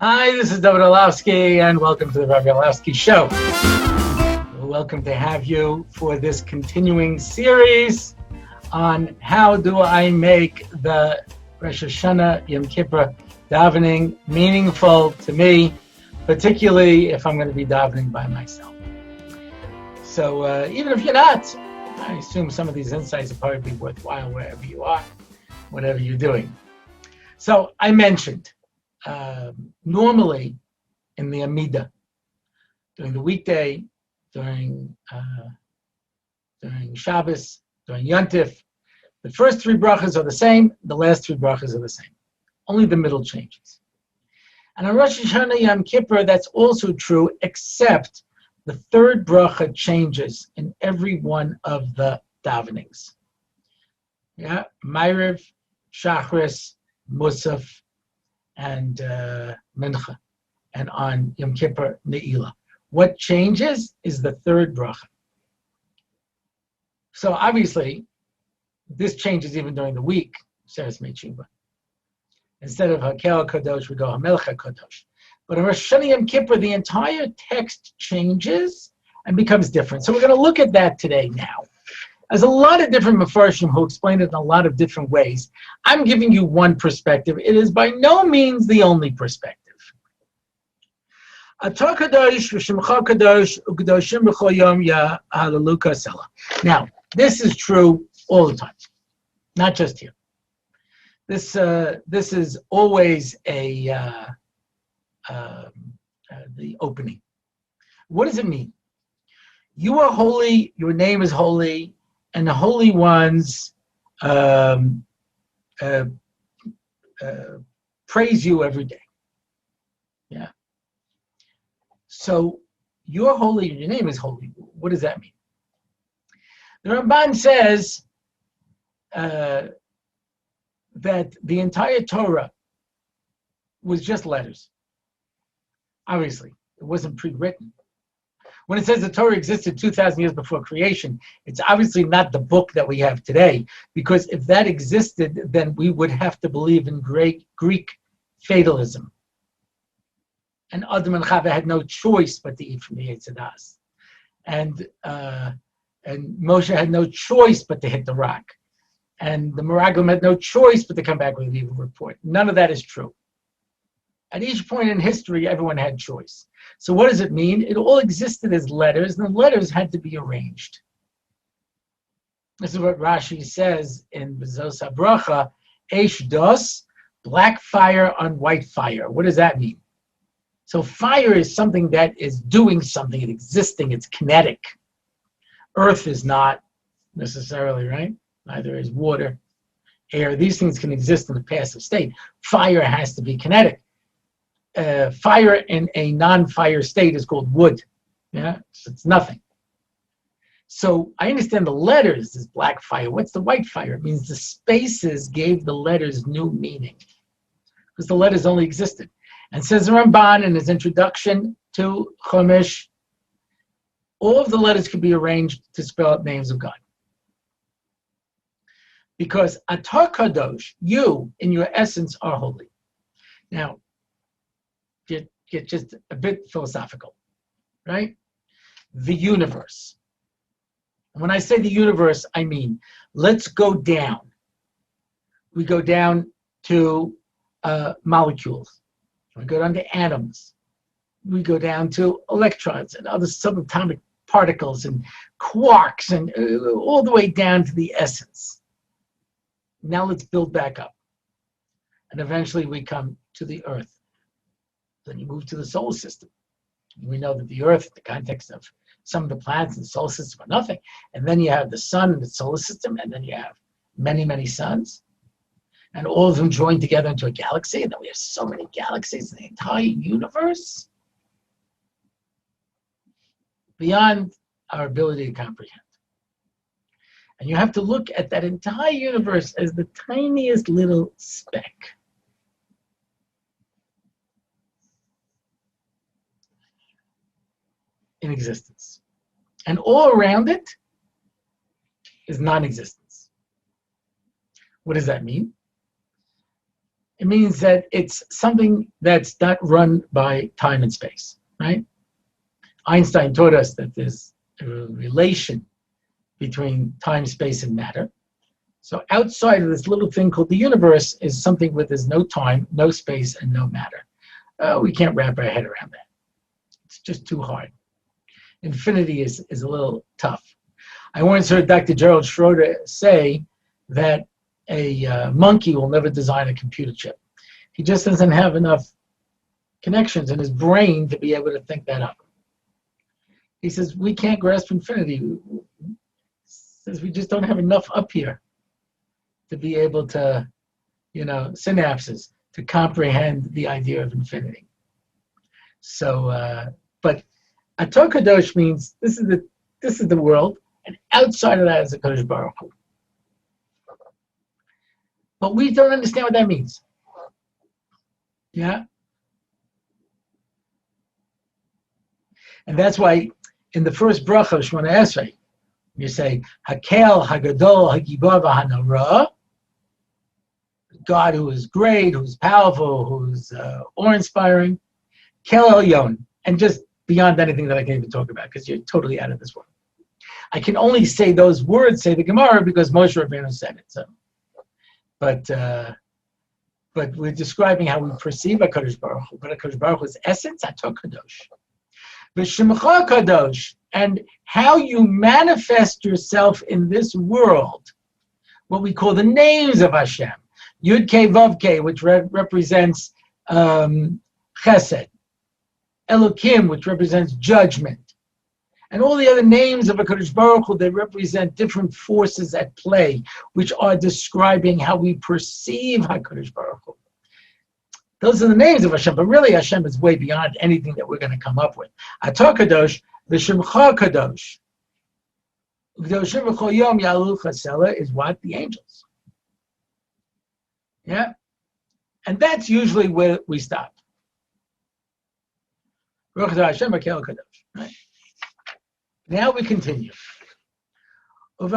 Hi, this is Rabbi Orlofsky, and welcome to the Rabbi Orlofsky Show. We're welcome to have you for this continuing series on how do I make the Rosh Hashanah Yom Kippur davening meaningful to me, particularly if I'm going to be davening by myself. So even if you're not, I assume some of these insights will probably be worthwhile wherever you are, whatever you're doing. So I mentioned, normally in the Amida, during the weekday, during Shabbos, during Yontif, the first three brachas are the same, the last three brachas are the same. Only the middle changes. And on Rosh Hashanah Yom Kippur, that's also true, except the third bracha changes in every one of the davenings. Yeah, Ma'ariv, Shachris, Musaf, and Mincha, and on Yom Kippur, Ne'ilah. What changes is the third bracha. So obviously, this changes even during the week, Seres Me'tshuva. Instead of Hakel Kadosh, we go Hamelech Kadosh. But in Rosh Hashanah Yom Kippur, the entire text changes and becomes different. So we're going to look at that today now. There's a lot of different Mefarshim who explain it in a lot of different ways. I'm giving you one perspective. It is by no means the only perspective. Now, this is true all the time, not just here. This is always the opening. What does it mean? You are holy, your name is holy, and the holy ones praise you every day. Yeah. So you're holy and your name is holy. What does that mean? The Ramban says that the entire Torah was just letters. Obviously, it wasn't pre-written. When it says the Torah existed 2,000 years before creation, it's obviously not the book that we have today, because if that existed, then we would have to believe in Greek fatalism. And Adam and Chava had no choice but to eat from the Eitz Hadas. And Moshe had no choice but to hit the rock. And the Meraglim had no choice but to come back with an evil report. None of that is true. At each point in history, everyone had choice. So what does it mean? It all existed as letters, and the letters had to be arranged. This is what Rashi says in Bezos HaBracha, Eish Dos, black fire on white fire. What does that mean? So fire is something that is doing something, it's existing, it's kinetic. Earth is not necessarily, right? Neither is water, air. These things can exist in a passive state. Fire has to be kinetic. Fire in a non-fire state is called wood. Yeah, so it's nothing. So I understand the letters is black fire. What's the white fire? It means the spaces gave the letters new meaning, because the letters only existed. And says the Ramban in his introduction to Chumash, all of the letters could be arranged to spell out names of God. Because Atar Kadosh, you in your essence are holy. Now, get just a bit philosophical, right? The universe. And when I say the universe, I mean, let's go down. We go down to molecules. We go down to atoms. We go down to electrons and other subatomic particles and quarks and all the way down to the essence. Now let's build back up. And eventually we come to the Earth. Then you move to the solar system. We know that the Earth, in the context of some of the planets in the solar system, are nothing. And then you have the sun in the solar system, and then you have many, many suns. And all of them joined together into a galaxy. And then we have so many galaxies in the entire universe, beyond our ability to comprehend. And you have to look at that entire universe as the tiniest little speck. In existence. And all around it is non-existence. What does that mean? It means that it's something that's not run by time and space, right? Einstein taught us that there's a relation between time, space, and matter. So outside of this little thing called the universe is something where there's no time, no space, and no matter. We can't wrap our head around that. It's just too hard. Infinity is a little tough. I once heard Dr. Gerald Schroeder say that a monkey will never design a computer chip. He just doesn't have enough connections in his brain to be able to think that up. He says, we can't grasp infinity. He says, we just don't have enough up here to be able to, synapses, to comprehend the idea of infinity. So, but Ator Kadosh means this is the world, and outside of that is the Kadosh Baruch Hu. But we don't understand what that means. Yeah? And that's why in the first bracha of Shemona Esrei, you say, Hakel, Hagadol, Hagibor, V'Hanora, God who is great, who's powerful, who's awe-inspiring, Kel Elyon, and just beyond anything that I can even talk about, because you're totally out of this world. I can only say those words, say the Gemara, because Moshe Rabbeinu said it. So, but we're describing how we perceive HaKadosh Baruch Hu. But HaKadosh Baruch Hu's essence, Ator Kadosh. V'Shemcha Kadosh, and how you manifest yourself in this world, what we call the names of Hashem. Yud Kei Vav Kei, which represents Chesed. Elokim, which represents judgment. And all the other names of HaKadosh Baruch Hu, they represent different forces at play, which are describing how we perceive HaKadosh Baruch Hu. Those are the names of Hashem, but really Hashem is way beyond anything that we're going to come up with. Ator Kadosh, V'Shemcha Kadosh. V'Kedoshim V'Chol Yom Ya'alu Chasela is what? The angels. Yeah? And that's usually where we stop. Right? Now we continue. There's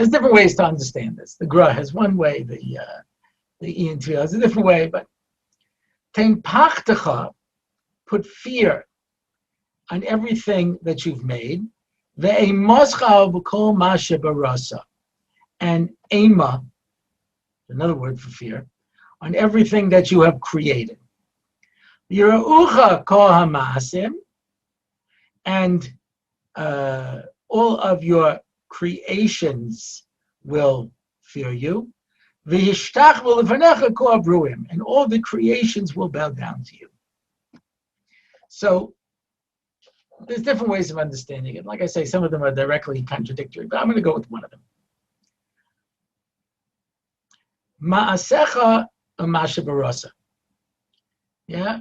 different ways to understand this. The Gra has one way, the Ian Tefillah has a different way, but Tein Pachtecha, put fear on everything that you've made, and Ema, another word for fear, on everything that you have created. And all of your creations will fear you. And all the creations will bow down to you. So there's different ways of understanding it. Like I say, some of them are directly contradictory, but I'm going to go with one of them. Ma'asecha u'masha barasa. Yeah?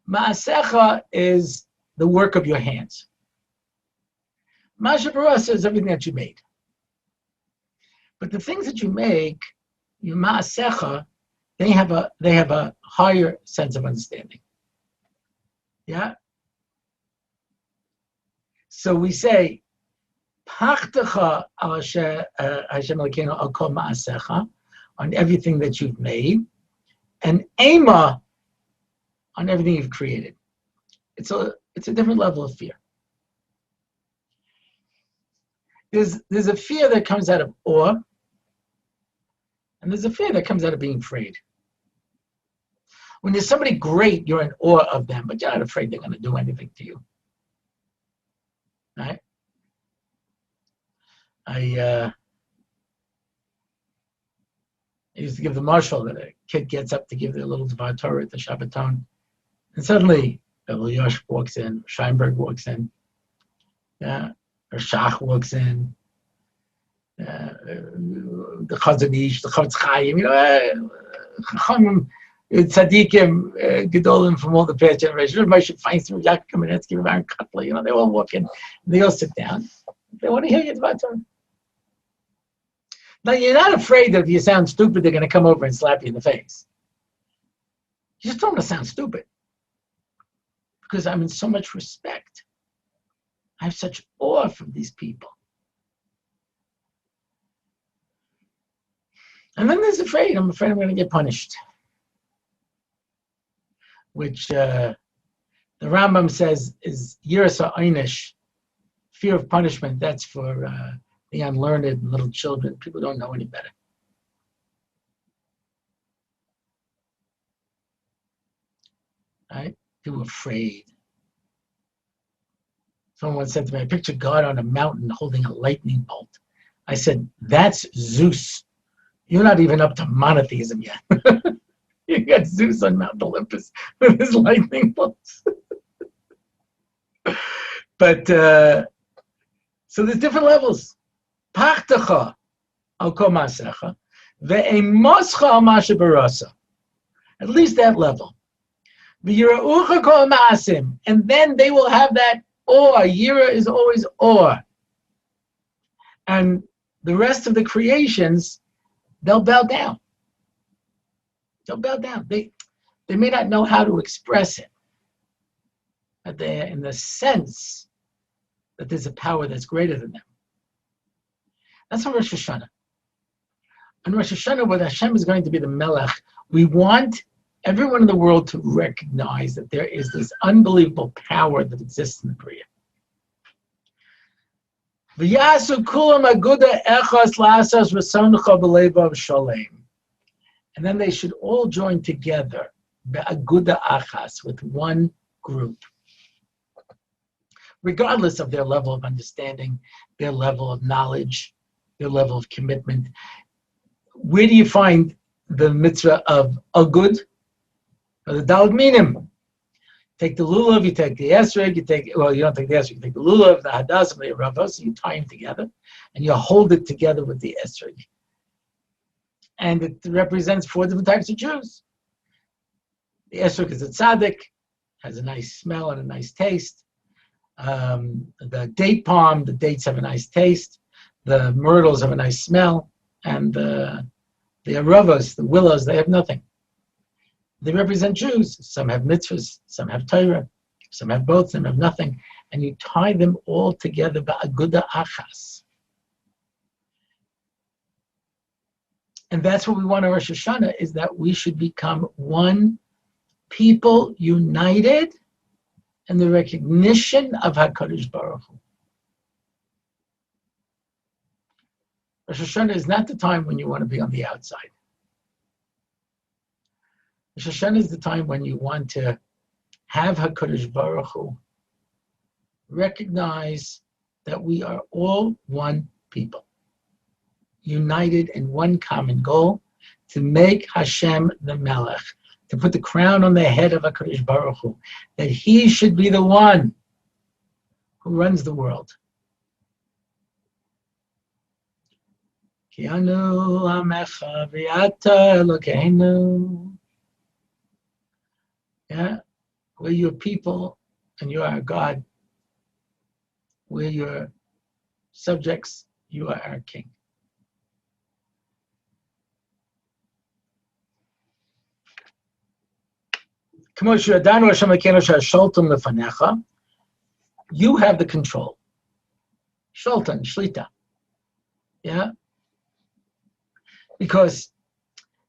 Ma'asecha is the work of your hands. Masha barasa is everything that you made. But the things that you make, your ma'asecha, they have a higher sense of understanding. Yeah? So we say, Pachtecha al Hashem Elokeinu al kol ma'asecha, on everything that you've made, and Ema on everything you've created. It's a different level of fear. There's a fear that comes out of awe, and there's a fear that comes out of being afraid. When there's somebody great, you're in awe of them, but you're not afraid they're going to do anything to you. Right? I used to give the marshal that a kid gets up to give their little Dvar Torah at the Shabbaton, and suddenly Rabbi Yosh walks in, Scheinberg walks in, or Shach walks in, the Chazon Ish, the Chofetz Chaim, Chachamim, Tzadikim, Gedolim from all the past generations, Moshe Feinstein, Yaakov Kamenetsky, Aaron Kotler, they all walk in, they all sit down. They want to hear you Dvar Torah. Now, you're not afraid that if you sound stupid, they're going to come over and slap you in the face. You just don't want to sound stupid. Because I'm in so much respect. I have such awe from these people. And then there's afraid. I'm afraid I'm going to get punished. Which the Rambam says is Yirasa Einish, fear of punishment. That's for the unlearned and little children. People don't know any better. Right? People are afraid. Someone once said to me, I pictured God on a mountain holding a lightning bolt. I said, that's Zeus. You're not even up to monotheism yet. You got Zeus on Mount Olympus with his lightning bolts. But, so there's different levels. Pachtecha al kol maasecha, ve'emoscha al masha barasa. At least that level. V'yira'ucha kol maasim. And then they will have that awe. Yira is always awe. And the rest of the creations, they'll bow down. They'll bow down. They may not know how to express it, but they're in the sense that there's a power that's greater than them. That's on Rosh Hashanah. On Rosh Hashanah, where Hashem is going to be the Melech, we want everyone in the world to recognize that there is this unbelievable power that exists in the Bria. And then they should all join together, be'aguda achas, with one group. Regardless of their level of understanding, their level of knowledge, their level of commitment. Where do you find the mitzvah of agud? The Daled Minim. Take the lulav, you take the esrog, you don't take the esrog, you take the lulav, the hadassah, the ravos, you tie them together, and you hold it together with the esrog. And it represents 4 different types of Jews. The esrog is a tzaddik, has a nice smell and a nice taste. The date palm, the dates have a nice taste. The myrtles have a nice smell. And the aravos, the willows, they have nothing. They represent Jews. Some have mitzvahs, some have Torah, some have both, some have nothing. And you tie them all together ba'aguda achas. And that's what we want in Rosh Hashanah, is that we should become one people united in the recognition of HaKadosh Baruch Hu. Rosh Hashanah is not the time when you want to be on the outside. Rosh Hashanah is the time when you want to have HaKadosh Baruch Hu recognize that we are all one people, united in one common goal, to make Hashem the Melech, to put the crown on the head of HaKadosh Baruch Hu, that he should be the one who runs the world. Ki anu amecha v'ata Elokeinu. Yeah, we're your people and you are our God. We're your subjects, you are our king. You have the control. Sholtan, shlita. Yeah? Because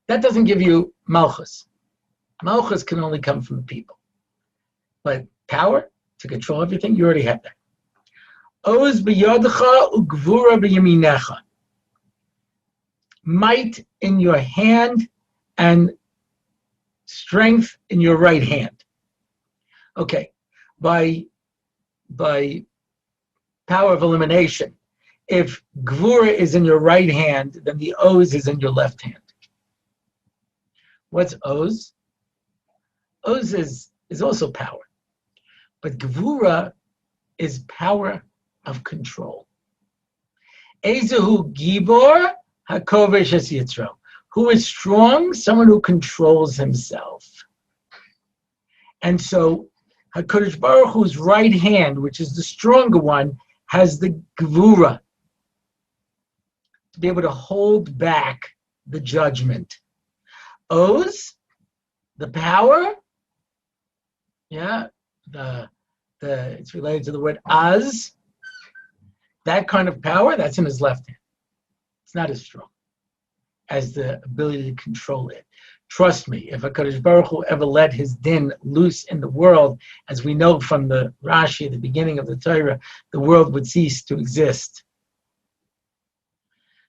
that doesn't give you malchus. Malchus can only come from the people. But power to control everything, you already have that. Oz b'yadcha ugvura b'yaminecha. Might in your hand and strength in your right hand. Okay, by power of elimination, if gvura is in your right hand, then the oz is in your left hand. What's oz? Oz is also power, but gvura is power of control. Ezehu gibor hakovesh es yitzro. Who is strong? Someone who controls himself. And so HaKadosh Baruch Hu's right hand, which is the stronger one, has the gvura to be able to hold back the judgment. Oz, the power, yeah, it's related to the word az, That kind of power, that's in his left hand. It's not as strong as the ability to control it. Trust me, if HaKadosh Baruch Hu ever let his din loose in the world, as we know from the Rashi at the beginning of the Torah, the world would cease to exist.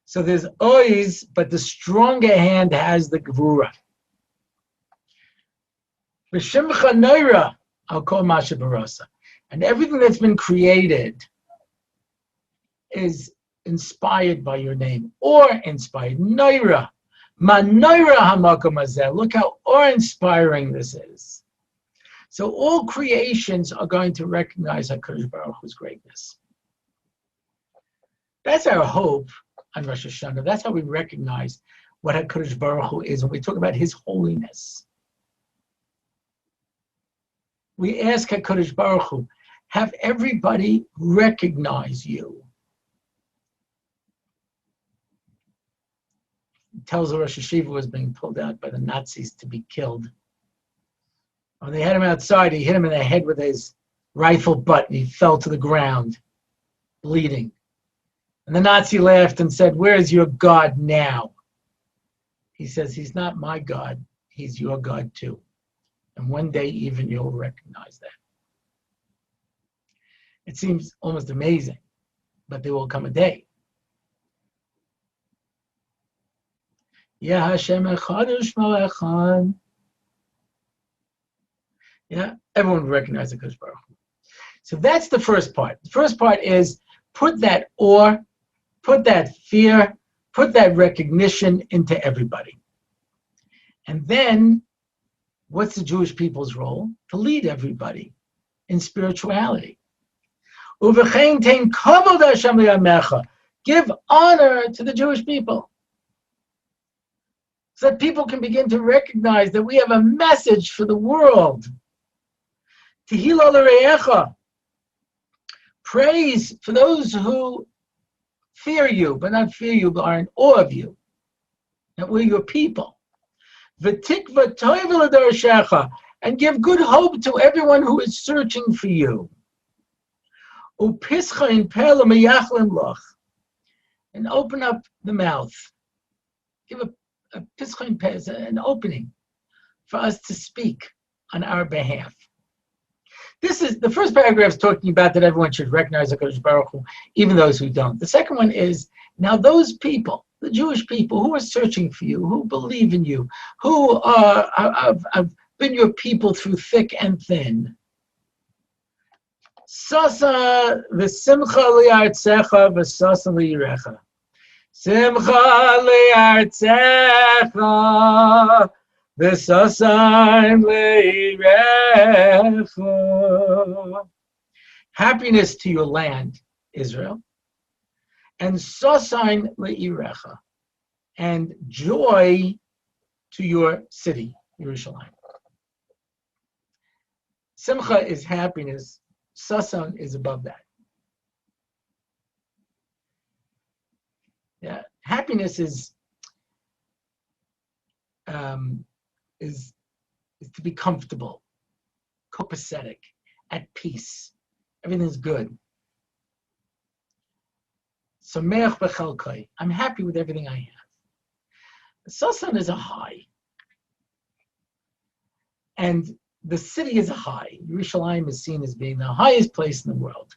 So there's always, but the stronger hand has the Gevura. V'shimcha Noira, I'll call Masha Barasa. And everything that's been created is inspired by your name, or inspired. Noira. Ma Noira hamakom hazeh. Look how awe-inspiring this is. So all creations are going to recognize HaKadosh Baruch Hu's greatness. That's our hope on Rosh Hashanah. That's how we recognize what HaKadosh Baruch Hu is when we talk about his holiness. We ask HaKadosh Baruch Hu, have everybody recognize you. It tells the Rosh Hashiva was being pulled out by the Nazis to be killed. When they had him outside, he hit him in the head with his rifle butt and he fell to the ground, bleeding. And the Nazi laughed and said, "Where is your God now?" He says, "He's not my God, he's your God too. And one day even you'll recognize that." It seems almost amazing, but there will come a day. Ya Hashem echad u'shmo echad. Yeah, everyone will recognize the Kadosh Baruch Hu. So that's the first part. The first part is put that awe, put that fear, put that recognition into everybody. And then, what's the Jewish people's role? To lead everybody in spirituality. Uvechein tein kavod Hashem li'amecha. Give honor to the Jewish people, so that people can begin to recognize that we have a message for the world. Tehillah l're'echa. Praise for those who fear you, but not fear you, but are in awe of you. That we're your people. V'tikva toiva l'darshecha. And give good hope to everyone who is searching for you. Upischa in pele meyachlim loch. And open up the mouth. Give a pischa in pele, an opening for us to speak on our behalf. This is the first paragraph is talking about that everyone should recognize HaKadosh Baruch Hu, even those who don't. The second one is, now those people, the Jewish people who are searching for you, who believe in you, who have been your people through thick and thin. Sasa v'simcha li'artzecha v'sasa li'irecha. Simcha li'artzecha v'sasam li'irecha. Happiness to your land, Israel, and sasain li'irecha, and joy to your city, Yerushalayim. Simcha is happiness. Sasan is above that. Yeah, happiness is to be comfortable, copacetic, at peace. Everything's good. Sameach b'chalkai. I'm happy with everything I have. Sasan is a high, and the city is a high. Yerushalayim is seen as being the highest place in the world.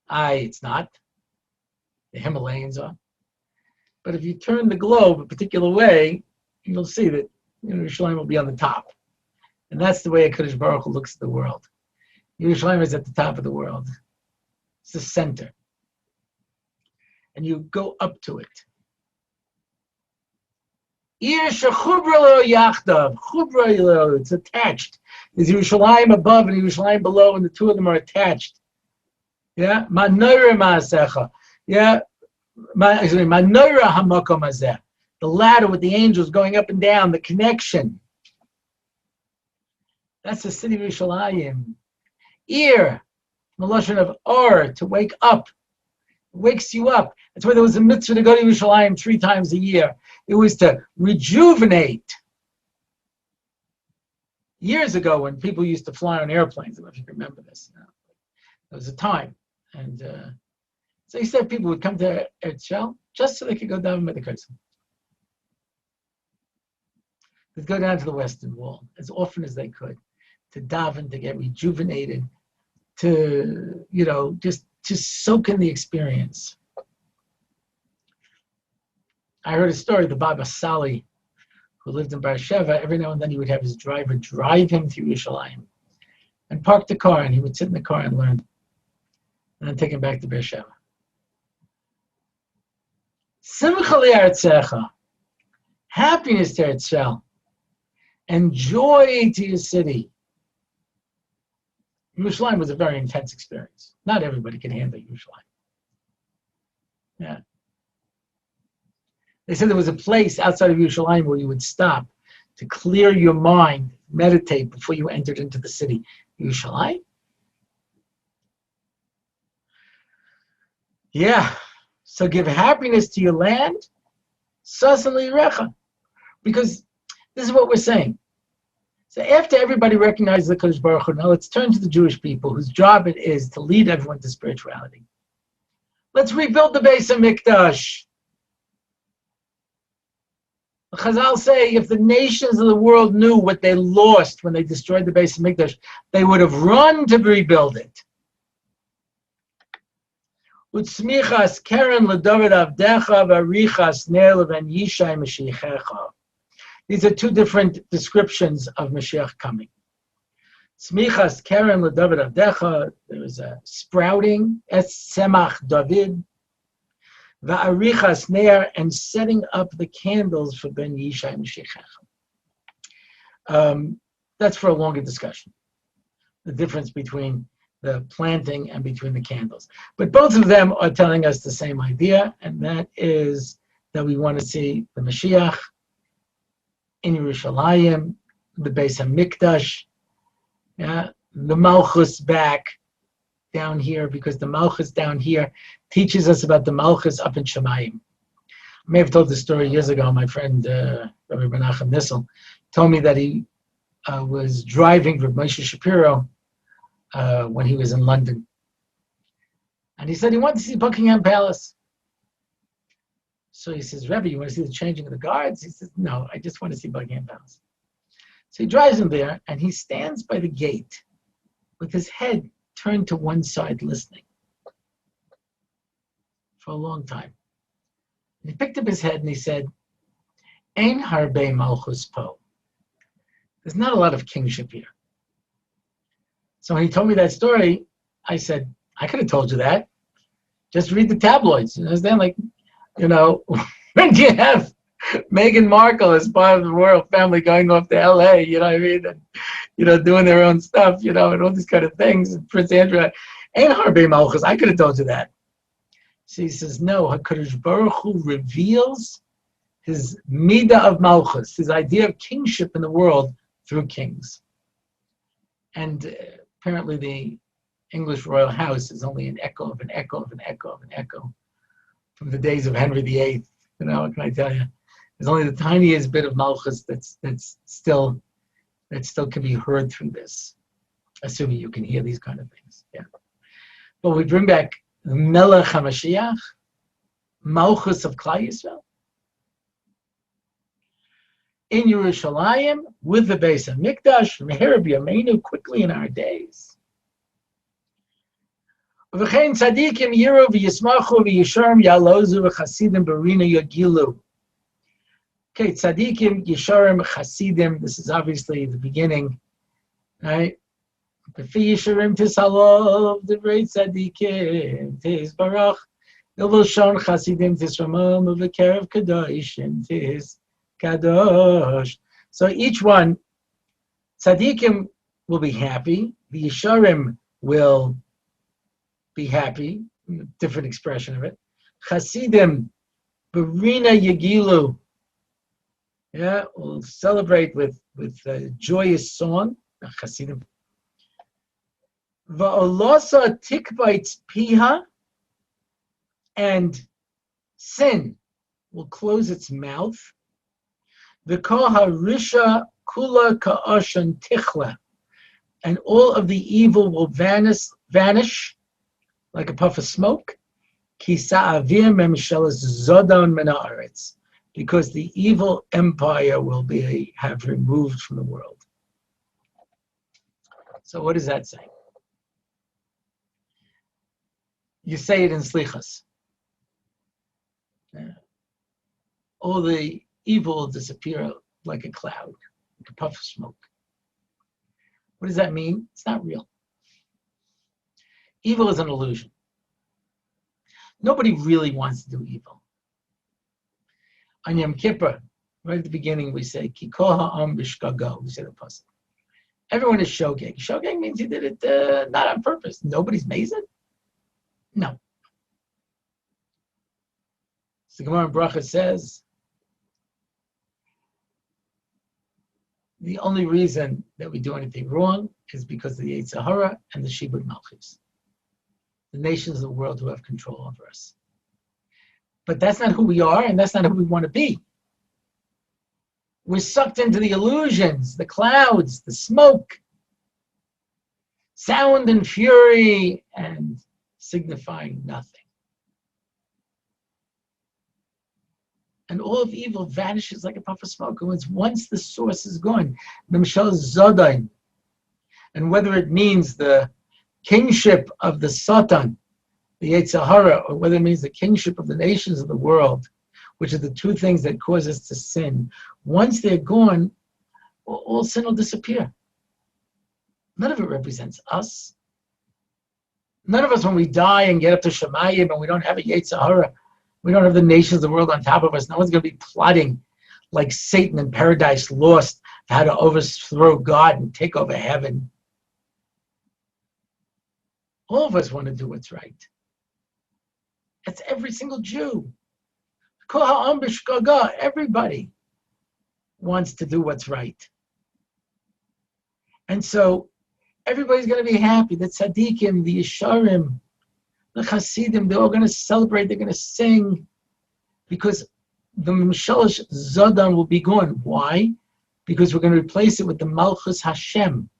It's not. The Himalayas are. But if you turn the globe a particular way, you'll see that Yerushalayim will be on the top. And that's the way HaKadosh Baruch Hu looks at the world. Yerushalayim is at the top of the world. It's the center. And you go up to it. It's attached. There's Yerushalayim above and Yerushalayim below, and the two of them are attached. Yeah, yeah, the ladder with the angels going up and down, the connection. That's the city of Yerushalayim. Ear, the lashon of or, to wake up. It wakes you up. That's why there was a mitzvah to go to Yerushalayim 3 times a year. It was to rejuvenate. Years ago, when people used to fly on airplanes, I don't know if you remember this. There was a time, and So he said people would come to Eretz Shell just so they could go down with the curse. They'd go down to the Western Wall as often as they could to daven, to get rejuvenated, to, just soak in the experience. I heard a story, the Baba Sali, who lived in Beersheba, every now and then he would have his driver drive him through Yerushalayim and park the car, and he would sit in the car and learn, and then take him back to Beersheba. Simcha li'artzecha, happiness to Eretz Shel, and joy to your city. Yerushalayim was a very intense experience. Not everybody can handle Yerushalayim. Yeah. They said there was a place outside of Yerushalayim where you would stop to clear your mind, meditate before you entered into the city. Yerushalayim? Yeah. So give happiness to your land, sasali recha. Because this is what we're saying. So after everybody recognizes the Kodesh Baruch Hu, now let's turn to the Jewish people whose job it is to lead everyone to spirituality. Let's rebuild the Beis HaMikdash. The Chazal say if the nations of the world knew what they lost when they destroyed the Beis HaMikdash, they would have run to rebuild it. Utzmichas keren leDovid avdecha v'arichas ner leven Yishai Mashiachecha. These are two different descriptions of Mashiach coming. Tzmichas keren leDovid avdecha, there is a sprouting, es semach Dovid, v'arichas ner, and setting up the candles for Ben Yishai Mashiachecha. That's for a longer discussion, the difference between the planting and between the candles. But both of them are telling us the same idea, and that is that we want to see the Mashiach in Yerushalayim, the Beis HaMikdash, the Malchus back down here, because the Malchus down here teaches us about the Malchus up in Shemayim. I may have told this story years ago. My friend Rabbi Menachem Nissel told me that he was driving with Moshe Shapiro when he was in London. And he said he wanted to see Buckingham Palace. So he says, Rebbe, you want to see the changing of the guards? He says, no, I just want to see Buckingham Palace. So he drives him there, and he stands by the gate with his head turned to one side listening for a long time. And he picked up his head and he said, Ein harbe malchus po. There's not a lot of kingship here. So when he told me that story, I said, I could have told you that. Just read the tabloids. You understand? When you have Meghan Markle as part of the royal family going off to LA, you know what I mean? And, doing their own stuff, and all these kind of things. And Prince Andrew, ain't harbe malchus. I could have told you that. So he says, no, HaKadosh Baruch Hu reveals his Mida of Malchus, his idea of kingship in the world through kings. And apparently the English royal house is only an echo of an echo of an echo of an echo from the days of Henry VIII. What can I tell you? There's only the tiniest bit of Malchus that's still can be heard through this, assuming you can hear these kind of things. Yeah. But we bring back Melech HaMashiach, Malchus of Klal Yisrael, in Yerushalayim with the Beis HaMikdash, Meher B'Yameinu, quickly in our days. V'chein tzadikim yiru v'yismachu v'yisharim yalozu v'chasidim barina yagilu. Okay, tzadikim, yisharim, chasidim, this is obviously the beginning, right? V'fi yisharim tishalov, divrei tzadikim, tis barach, ilvulshon chasidim tisramam, v'kerev kadoshim, tis kadosh. So each one, tzadikim will be happy, the yisharim will be happy, different expression of it. Chasidim, barina yagilu, we'll celebrate with a joyous song. Chasidim. Va'olosa tikvaitz piha, and sin will close its mouth. V'kol harisha kula ka'ashan tichla, and all of the evil will vanish like a puff of smoke. because the evil empire will have removed from the world. So what does that say? You say it in Slichas. All the evil will disappear like a cloud, like a puff of smoke. What does that mean? It's not real. Evil is an illusion. Nobody really wants to do evil. On Yom Kippur, right at the beginning, we say, Ki kol ha'am b'shgago, we say the pasuk. Everyone is shogeg. Shogeg means you did it not on purpose. Nobody's mazed? No. So the Gemara in Bracha says, the only reason that we do anything wrong is because of the Yetzer Hara and the Shibud Malchus, the nations of the world who have control over us. But that's not who we are, and that's not who we want to be. We're sucked into the illusions, the clouds, the smoke, sound and fury, and signifying nothing. And all of evil vanishes like a puff of smoke. And once the source is gone, and whether it means the kingship of the Satan, the Yetzer Hara, or whether it means the kingship of the nations of the world, which are the two things that cause us to sin, once they're gone, all sin will disappear. None of it represents us. None of us, when we die and get up to Shemayim and we don't have a Yetzer Hara, we don't have the nations of the world on top of us, no one's going to be plotting like Satan in Paradise Lost how to overthrow God and take over heaven. All of us want to do what's right. That's every single Jew. Everybody wants to do what's right. And so everybody's going to be happy. The tzaddikim, the yesharim, the chasidim, they're all going to celebrate, they're going to sing, because the Mishalosh Zodan will be gone. Why? Because we're going to replace it with the Malchus Hashem.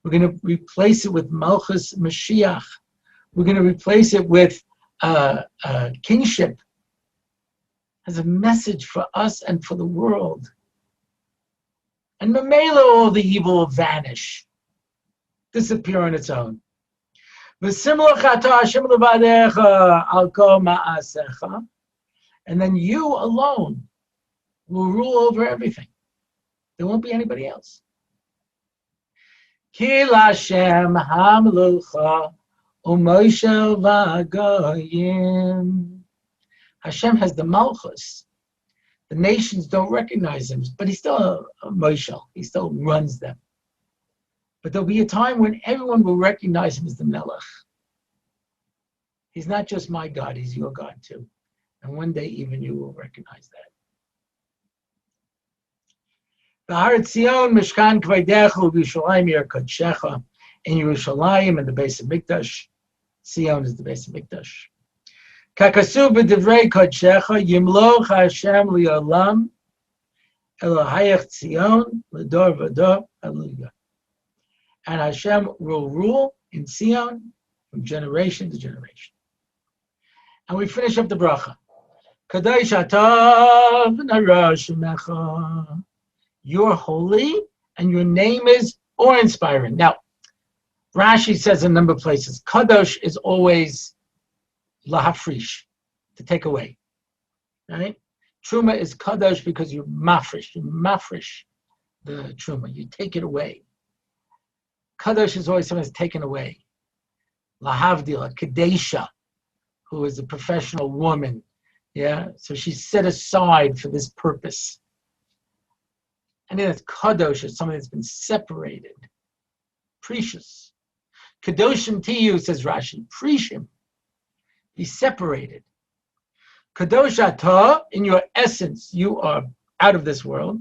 We're going to replace it with Malchus Mashiach. We're going to replace it with kingship. As a message for us and for the world. And Mamela, all the evil will vanish, disappear on its own. And then you alone will rule over everything. There won't be anybody else. Hashem has the Malchus. The nations don't recognize him, but he's still a Moshel. He still runs them. But there'll be a time when everyone will recognize him as the Melech. He's not just my God, he's your God too. And one day even you will recognize that. The Har Tzion, Mishkan Kvadechu, Yerushalayim Yer Kodshecha, in Yerushalayim and the base of Mikdash. Tzion is the base of Mikdash. Kakasu b'divrei kodshecha yimloch Hashem li'olam Elohayach Tzion l'dor v'dor hallelujah. And Hashem will rule in Tzion from generation to generation. And we finish up the bracha. Kadosh atav nara shemecha. You're holy and your name is awe-inspiring. Now, Rashi says in a number of places, Kadosh is always lahafrish, to take away, right? Truma is kadosh because you mafresh the truma, you take it away. Kadosh is always something that's taken away. Lahavdila, kadesha, who is a professional woman, yeah, so she's set aside for this purpose. And then it's kadosh, is something that's been separated, precious. Kadoshim tiyu, says Rashi, precious. Be separated. Kadosh atah, in your essence, you are out of this world.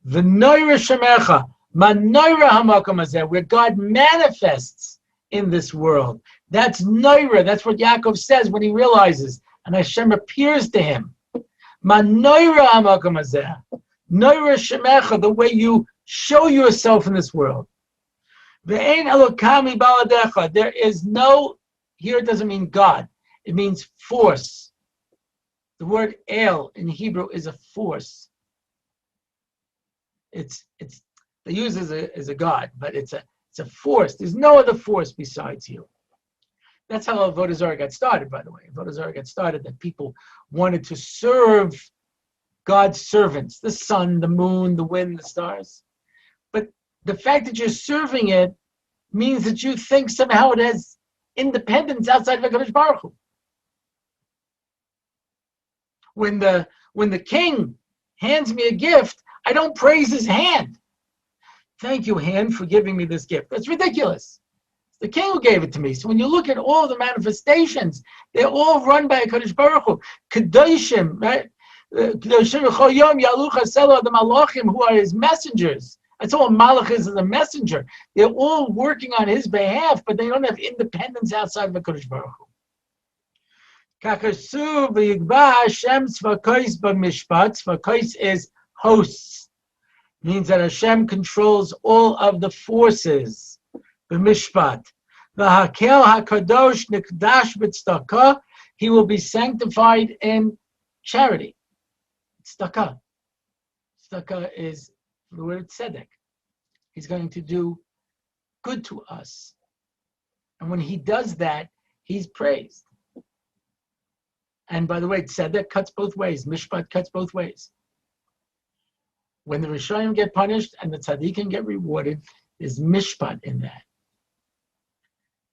V'noira shemecha, manoira hamakom hazeh, where God manifests in this world. That's noira. That's what Yaakov says when he realizes, and Hashem appears to him. Manoira hamakom hazeh, noira shemecha, the way you show yourself in this world. Ve'ein elokami baladecha, there is no. Here it doesn't mean God. It means force. The word El in Hebrew is a force. It's they use it as a god, but it's a force. There's no other force besides you. That's how Avodah Zarah got started, by the way. Avodah Zarah got started that people wanted to serve God's servants, the sun, the moon, the wind, the stars. But the fact that you're serving it means that you think somehow it has independence outside of HaKadosh Baruch Hu. When the king hands me a gift, I don't praise his hand. Thank you, hand, for giving me this gift. That's ridiculous. It's the king who gave it to me. So when you look at all the manifestations, they're all run by HaKadosh Baruch Hu. Kedoshim, right? Kedoshim v'chol yom yalu chaselo the malachim, who are his messengers. That's all Malach is a messenger. They're all working on his behalf, but they don't have independence outside of HaKadosh Baruch Hu. Kakasu v'yigba Hashem tzvakos b'mishpat. Tzvakos is hosts. Means that Hashem controls all of the forces. B'mishpat. V'hakel hakadosh nikdash b'tzedakah. He will be sanctified in charity. Tzedakah. Tzedakah is the word tzedek. He's going to do good to us. And when he does that, he's praised. And by the way, tzedek cuts both ways. Mishpat cuts both ways. When the Rishayim get punished and the tzaddikim get rewarded, there's mishpat in that.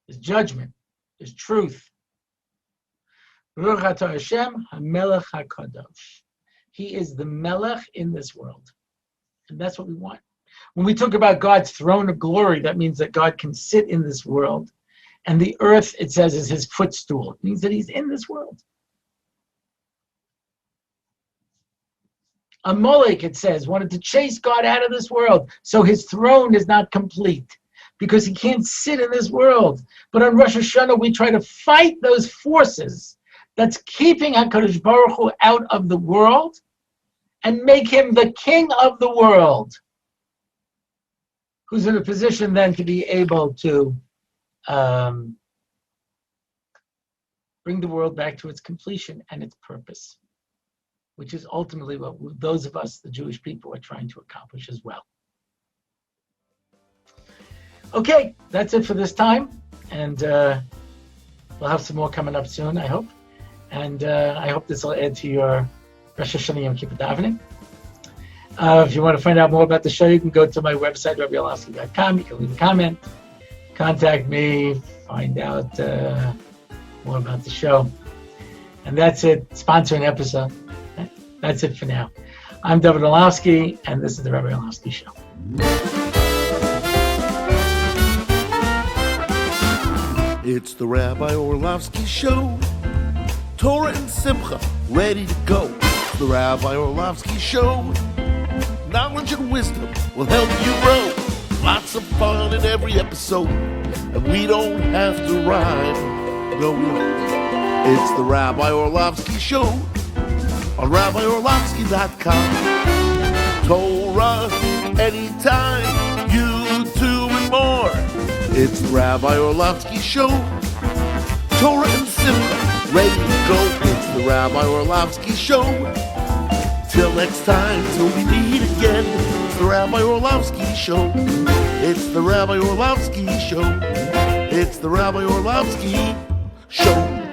There's judgment. There's truth. Baruch atah Hashem hamelech hakadosh. He is the melech in this world. And that's what we want. When we talk about God's throne of glory, that means that God can sit in this world. And the earth, it says, is his footstool. It means that he's in this world. Amalek, it says, wanted to chase God out of this world. So his throne is not complete because he can't sit in this world. But on Rosh Hashanah, we try to fight those forces that's keeping HaKadosh Baruch Hu out of the world and make him the king of the world, who's in a position then to be able to bring the world back to its completion and its purpose, which is ultimately what those of us, the Jewish people, are trying to accomplish as well. Okay, that's it for this time. And we'll have some more coming up soon, I hope. And I hope this will add to your Rosh Hashanah Yom Kippur davening. If you want to find out more about the show, you can go to my website, RabbiOrlofsky.com. You can leave a comment, contact me, find out more about the show. And that's it. Sponsor an episode. That's it for now. I'm Dovid Orlofsky, and this is the Rabbi Orlofsky Show. It's the Rabbi Orlofsky Show. Torah and Simcha, ready to go. It's the Rabbi Orlofsky Show. Knowledge and wisdom will help you grow. Lots of fun in every episode, and we don't have to rhyme. No, we don't. It's the Rabbi Orlofsky Show on RabbiOrlofsky.com. Torah anytime, YouTube and more. It's the Rabbi Orlofsky Show. Torah and Simcha, ready to go. It's the Rabbi Orlofsky Show. Till next time, till we meet again. It's the Rabbi Orlofsky Show. It's the Rabbi Orlofsky Show. It's the Rabbi Orlofsky Show.